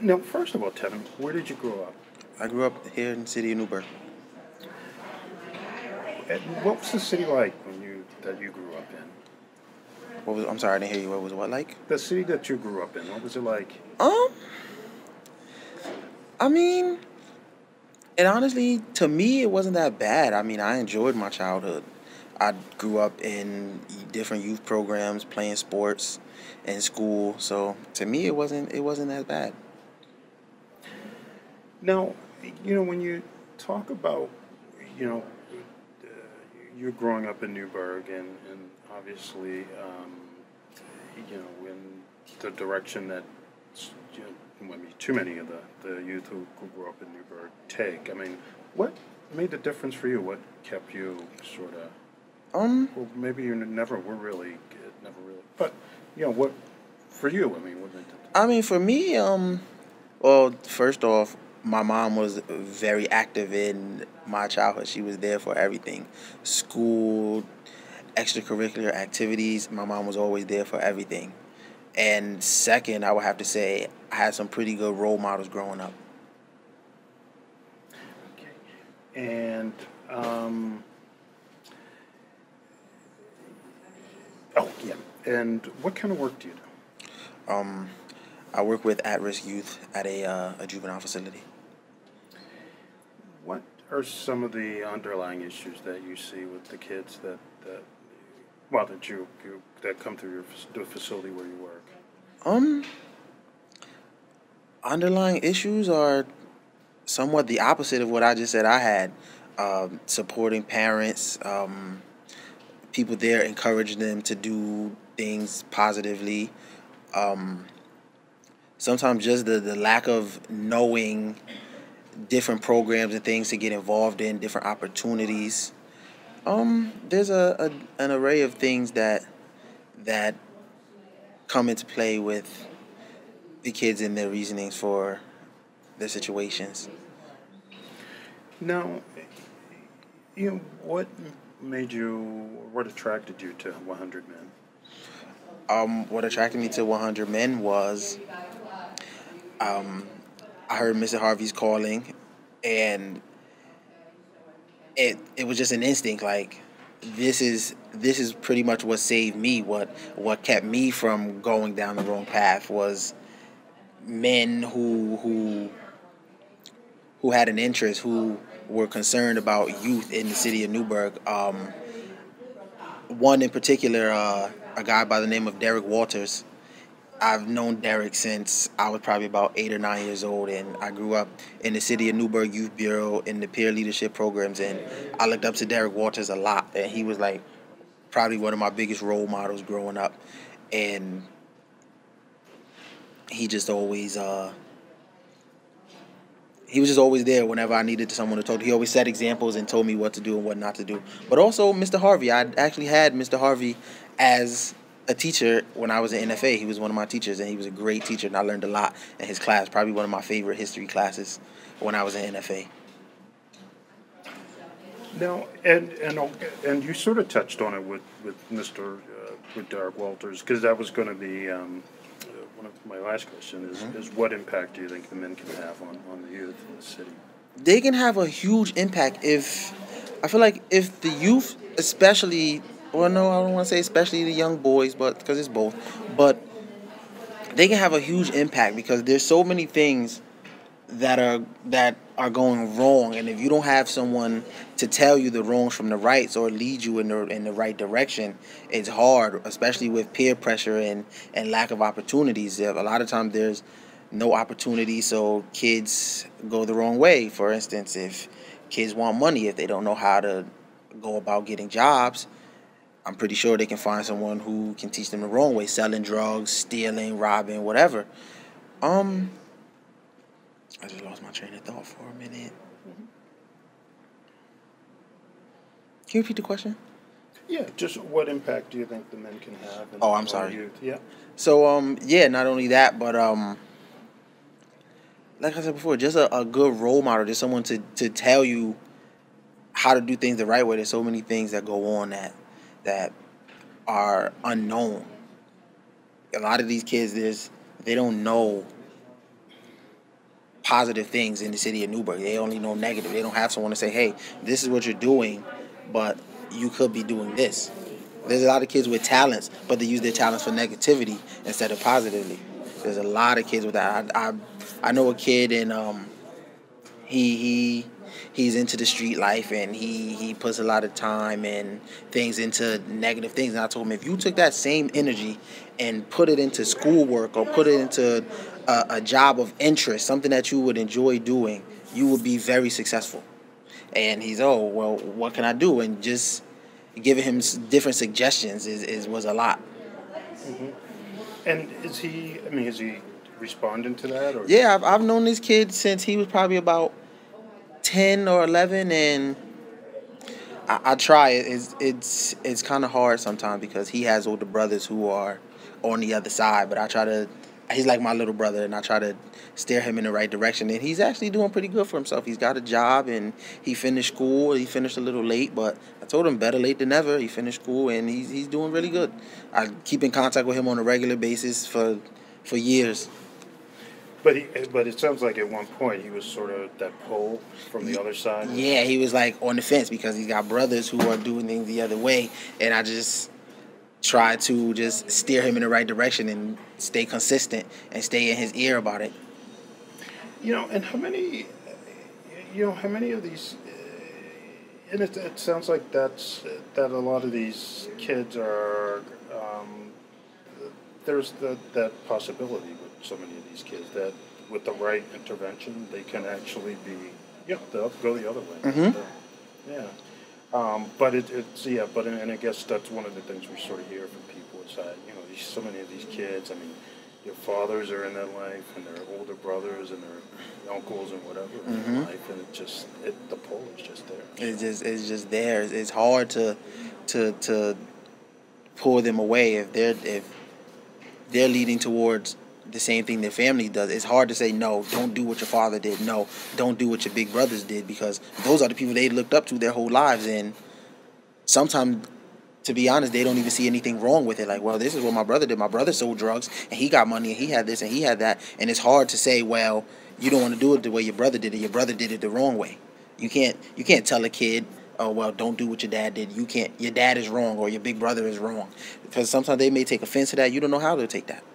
Now, first of all, Tevin, where did you grow up? I grew up here in the city of Newburgh. And what was the city like when you grew up in? I'm sorry, I didn't hear you. What was what like? The city that you grew up in, what was it like? Um, I mean, and honestly, to me, it wasn't that bad. I mean, I enjoyed my childhood. I grew up in different youth programs, playing sports in school. So to me, it wasn't that bad. Now, when you talk about, you know, uh, you're growing up in Newburgh, and obviously, in the direction that, maybe too many of the youth who grew up in Newburgh take. I mean, what made the difference for you? What kept you sort of, Um, well, maybe you never were really, never really, but, what, for you, I mean, what made the I mean, for me, well, first off, my mom was very active in my childhood. She was there for everything, school, extracurricular activities. My mom was always there for everything. And second, I would have to say I had some pretty good role models growing up. Okay. And, oh, yeah. And what kind of work do you do? Um, I work with at-risk youth at a juvenile facility. What are some of the underlying issues that you see with the kids that well, that come through the facility where you work? Um, Underlying issues are somewhat the opposite of what I just said. I had supporting parents, people there encouraging them to do things positively. Um, Sometimes just the lack of knowing different programs and things to get involved in, different opportunities. There's an array of things that come into play with the kids and their reasonings for their situations. Now, what made you, what attracted you to 100 Men? What attracted me to 100 Men was um, I heard Mr. Harvey's calling, and it was just an instinct. Like this is pretty much what saved me. What kept me from going down the wrong path was men who had an interest, who were concerned about youth in the city of Newburgh. One in particular, a guy by the name of Derek Walters. I've known Derek since I was probably about 8 or 9 years old, and I grew up in the city of Newburgh Youth Bureau in the peer leadership programs, and I looked up to Derek Walters a lot, and he was like probably one of my biggest role models growing up, and he just always he was just always there whenever I needed someone to talk to. He always set examples and told me what to do and what not to do. But also Mr. Harvey. I actually had Mr. Harvey as a teacher when I was in NFA. He was one of my teachers, and he was a great teacher, and I learned a lot in his class. Probably one of my favorite history classes when I was in NFA. Now, and you sort of touched on it with with Derek Walters, because that was going to be one of my last question is what impact do you think the men can have on the youth in the city? They can have a huge impact if I feel like if the youth, especially, well, no, I don't want to say especially the young boys, but because it's both, but they can have a huge impact because there's so many things that are going wrong, and if you don't have someone to tell you the wrongs from the rights or lead you in the right direction, it's hard, especially with peer pressure and lack of opportunities. A lot of times there's no opportunity, so kids go the wrong way. For instance, if kids want money, if they don't know how to go about getting jobs, I'm pretty sure they can find someone who can teach them the wrong way, selling drugs, stealing, robbing, whatever. um I just lost my train of thought for a minute. Can you repeat the question? Yeah, just what impact do you think the men can have Oh, I'm on the sorry. youth? Yeah. So, yeah, not only that, but like I said before, just a good role model, just someone to tell you how to do things the right way. There's so many things that go on that are unknown. A lot of these kids, they don't know positive things in the city of Newburgh. They only know negative. They don't have someone to say, hey, this is what you're doing, but you could be doing this. There's a lot of kids with talents, but they use their talents for negativity instead of positively. There's a lot of kids with that. I know a kid, and he's into the street life, and he puts a lot of time and things into negative things. And I told him, if you took that same energy and put it into schoolwork or put it into a job of interest, something that you would enjoy doing, you would be very successful. And he's, oh, well, what can I do? And just giving him different suggestions was a lot. Mm-hmm. And is he responding to that? Or? Yeah, I've known this kid since he was probably about 10 or 11, and I try it. It's kind of hard sometimes because he has older brothers who are on the other side, but I try to. He's like my little brother, and I try to steer him in the right direction. And he's actually doing pretty good for himself. He's got a job, and he finished school. He finished a little late, but I told him better late than never. He finished school, and he's doing really good. I keep in contact with him on a regular basis for years. But it sounds like at one point he was sort of that pole from the other side. Yeah, he was like on the fence because he's got brothers who are doing things the other way, and I just try to just steer him in the right direction and stay consistent and stay in his ear about it. And how many of these, and it sounds like that a lot of these kids are, there's that possibility with so many of these kids that with the right intervention they can actually be, they'll go the other way. Mm-hmm. Yeah. And I guess that's one of the things we sort of hear from people is that, so many of these kids, their fathers are in that life, and their older brothers and their uncles and whatever are in Mm-hmm. life, and the pull is just there. It's just there. It's hard to pull them away if they're leading towards the same thing their family does. It's hard to say, no, don't do what your father did. No, don't do what your big brothers did, because those are the people they looked up to their whole lives. And sometimes, to be honest, they don't even see anything wrong with it. Like, well, this is what my brother did. My brother sold drugs, and he got money, and he had this, and he had that. And it's hard to say, well, you don't want to do it the way your brother did it. Your brother did it the wrong way. You can't tell a kid, oh, well, don't do what your dad did. Your dad is wrong, or your big brother is wrong. Because sometimes they may take offense to that. You don't know how they'll take that.